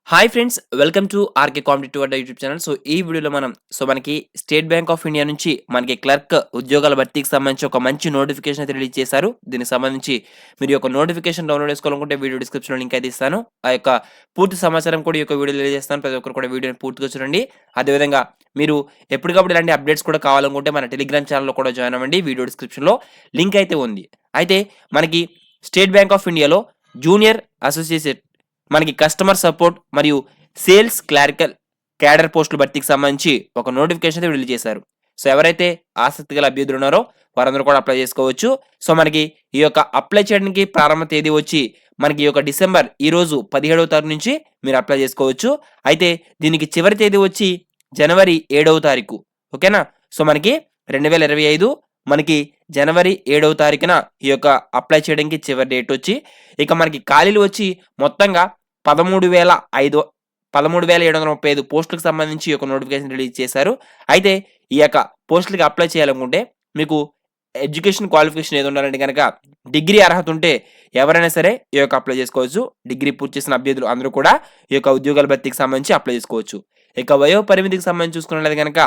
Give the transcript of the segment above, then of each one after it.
Hi friends, welcome to RK competitive Adda YouTube channel. ఈ వీడియోలో మనకి స్టేట్ బ్యాంక్ ఆఫ్ ఇండియా నుంచి మనకి క్లర్క్ ఉద్యోగాల భర్తీకి సంబంధించి ఒక మంచి నోటిఫికేషన్ అయితే రిలీజ్ చేశారు. దీనికి సంబంధించి మీరు ఈ యొక్క నోటిఫికేషన్ డౌన్లోడ్ చేసుకోవాలనుకుంటే వీడియో డిస్క్రిప్షన్‌లో లింక్ అయితే ఇస్తాను. ఆ యొక్క పూర్తి సమాచారం కూడా ఈ యొక్క వీడియోలో తెలియజేస్తాను. ప్రతి ఒక్కరు కూడా వీడియోని పూర్తిగా చూడండి. అదేవిధంగా మీరు ఎప్పటికప్పుడు ఇలాంటి అప్డేట్స్ కూడా కావాలనుకుంటే మన టెలిగ్రామ్ ఛానల్‌లో కూడా జాయిన్ అవ్వండి. వీడియో డిస్క్రిప్షన్‌లో లింక్ అయితే ఉంది. అయితే మనకి స్టేట్ బ్యాంక్ ఆఫ్ ఇండియాలో జూనియర్ అసోసియేట్ మనకి కస్టమర్ సపోర్ట్ మరియు సేల్స్ క్లారికల్ క్యాడర్ పోస్టుల భర్తీకి సంబంధించి ఒక నోటిఫికేషన్ అయితే విడుదల చేశారు. ఎవరైతే ఆసక్తి గల అభ్యర్థులు ఉన్నారో వారందరూ కూడా అప్లై చేసుకోవచ్చు. మనకి ఈ యొక్క అప్లై చేయడానికి ప్రారంభ తేదీ వచ్చి మనకి ఈ యొక్క డిసెంబర్ ఈరోజు 17వ తారీఖు నుంచి మీరు అప్లై చేసుకోవచ్చు. అయితే దీనికి చివరి తేదీ వచ్చి జనవరి 7వ తారీఖు. ఓకేనా? మనకి 2025 మనకి జనవరి 7వ తారీఖున ఈ యొక్క అప్లై చేయడానికి చివరి డేట్ వచ్చి, ఇక మనకి ఖాళీలు వచ్చి మొత్తంగా 13,735 పోస్టులకు సంబంధించి ఈ యొక్క నోటిఫికేషన్ రిలీజ్ చేశారు. అయితే ఈ యొక్క పోస్టులకి అప్లై చేయాలనుకుంటే మీకు ఎడ్యుకేషన్ క్వాలిఫికేషన్ ఏది ఉండాలంటే గనక డిగ్రీ అర్హత ఉంటే ఎవరైనా సరే ఈ యొక్క అప్లై చేసుకోవచ్చు. డిగ్రీ పూర్తి చేసిన అభ్యర్థులు అందరూ కూడా ఈ యొక్క ఉద్యోగాల భర్తీకి సంబంధించి అప్లై చేసుకోవచ్చు. ఇక వయో పరిమితికి సంబంధించి చూసుకున్నట్లయితే గనక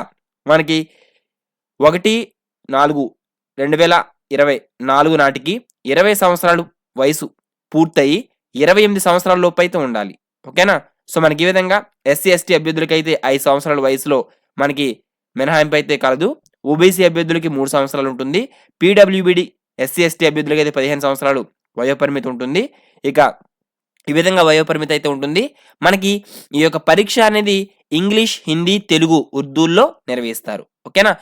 మనకి 1/4/2024 నాటికి 20 సంవత్సరాలు వయసు పూర్తయి 28 సంవత్సరాల లోపు అయితే ఉండాలి. ఓకేనా? మనకి ఈ విధంగా ఎస్సీ, ఎస్టీ అభ్యర్థులకైతే 5 సంవత్సరాల వయసులో మనకి మినహాయింపు అయితే కలదు. ఓబీసీ అభ్యర్థులకి 3 సంవత్సరాలు ఉంటుంది. పీడబ్ల్యూబీడీ ఎస్సీ, ఎస్టీ అభ్యర్థులకైతే 15 సంవత్సరాలు వయోపరిమితి ఉంటుంది. ఇక ఈ విధంగా వయోపరిమితి అయితే ఉంటుంది. మనకి ఈ యొక్క పరీక్ష అనేది ఇంగ్లీష్, హిందీ, తెలుగు, ఉర్దూల్లో నిర్వహిస్తారు. ఓకేనా?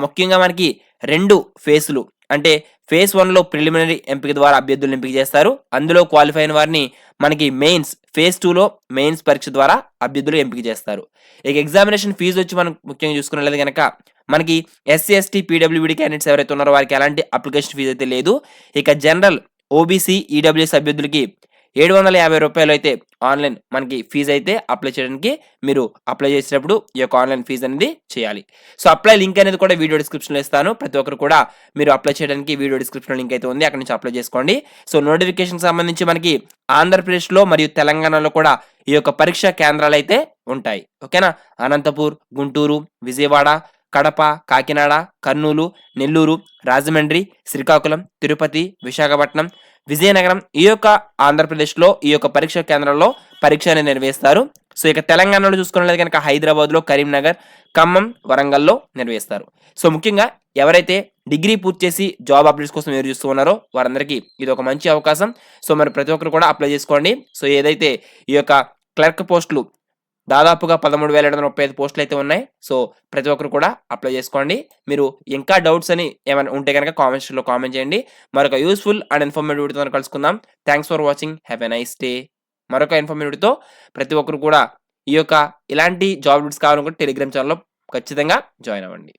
ముఖ్యంగా మనకి 2 ఫేజ్‌లు అంటే ఫేజ్ 1లో ప్రిలిమినరీ ఎంపిక ద్వారా అభ్యర్థులను ఎంపిక చేస్తారు. అందులో క్వాలిఫై అయిన వారిని మనకి మెయిన్స్ ఫేజ్ 2లో మెయిన్స్ పరీక్ష ద్వారా అభ్యర్థులు ఎంపిక చేస్తారు. ఇక ఎగ్జామినేషన్ ఫీజు వచ్చి మనం ముఖ్యంగా చూసుకున్నట్లయితే గనక మనకి ఎస్సీ, ఎస్టీ, పీడబ్ల్యూబీడీ క్యాండిడేట్స్ ఎవరైతే ఉన్నారో వారికి ఎలాంటి అప్లికేషన్ ఫీజు అయితే లేదు. ఇక జనరల్, ఓబీసీ, ఈడబ్ల్యూఎస్ అభ్యర్థులకి రూ. 750 అయితే ఆన్లైన్ మనకి ఫీజు అయితే అప్లై చేయడానికి మీరు అప్లై చేసేటప్పుడు ఈ యొక్క ఆన్లైన్ ఫీజు అనేది చేయాలి. అప్లై లింక్ అనేది కూడా వీడియో డిస్క్రిప్షన్‌లో ఇస్తాను. ప్రతి ఒక్కరు కూడా మీరు అప్లై చేయడానికి వీడియో డిస్క్రిప్షన్‌లో లింక్ అయితే ఉంది. అక్కడి నుంచి అప్లై చేసుకోండి. నోటిఫికేషన్‌కి సంబంధించి మనకి ఆంధ్రప్రదేశ్‌లో మరియు తెలంగాణలో కూడా ఈ యొక్క పరీక్షా కేంద్రాలు అయితే ఉంటాయి. ఓకేనా? అనంతపూర్, గుంటూరు, విజయవాడ, కడప, కాకినాడ, కర్నూలు, నెల్లూరు, రాజమండ్రి, శ్రీకాకుళం, తిరుపతి, విశాఖపట్నం, విజయనగరం ఈ యొక్క ఆంధ్రప్రదేశ్‌లో ఈ యొక్క పరీక్షా కేంద్రాల్లో పరీక్ష అనేది నిర్వహిస్తారు. ఇక తెలంగాణలో చూసుకున్నట్లయితే కనుక హైదరాబాద్‌లో, కరీంనగర్, ఖమ్మం, వరంగల్‌లో నిర్వహిస్తారు. ముఖ్యంగా ఎవరైతే డిగ్రీ పూర్తి చేసి జాబ్ అప్డేట్స్ కోసం ఎదురు చూస్తూ ఉన్నారో వారందరికీ ఇది ఒక మంచి అవకాశం. మరి ప్రతి ఒక్కరు కూడా అప్లై చేసుకోండి. ఏదైతే ఈ యొక్క క్లర్క్ పోస్టులు దాదాపుగా 13,735 పోస్టులు అయితే ఉన్నాయి. ప్రతి ఒక్కరు కూడా అప్లై చేసుకోండి. మీరు ఇంకా డౌట్స్ అని ఏమైనా ఉంటే గనక కామెంట్ సెక్షన్‌లో కామెంట్ చేయండి. మరొక యూజ్‌ఫుల్ అండ్ ఇన్ఫర్మేటివ్ వీడియోతో కలుసుకుందాం. Thanks for watching. Have a nice day. మరొక ఇన్ఫర్మేటివ్ వీడియోతో ప్రతి ఒక్కరు కూడా ఈ యొక్క ఇలాంటి జాబ్ అప్డేట్స్ కావాలనుకుంటే టెలిగ్రామ్ ఛానెల్‌లో ఖచ్చితంగా జాయిన్ అవ్వండి.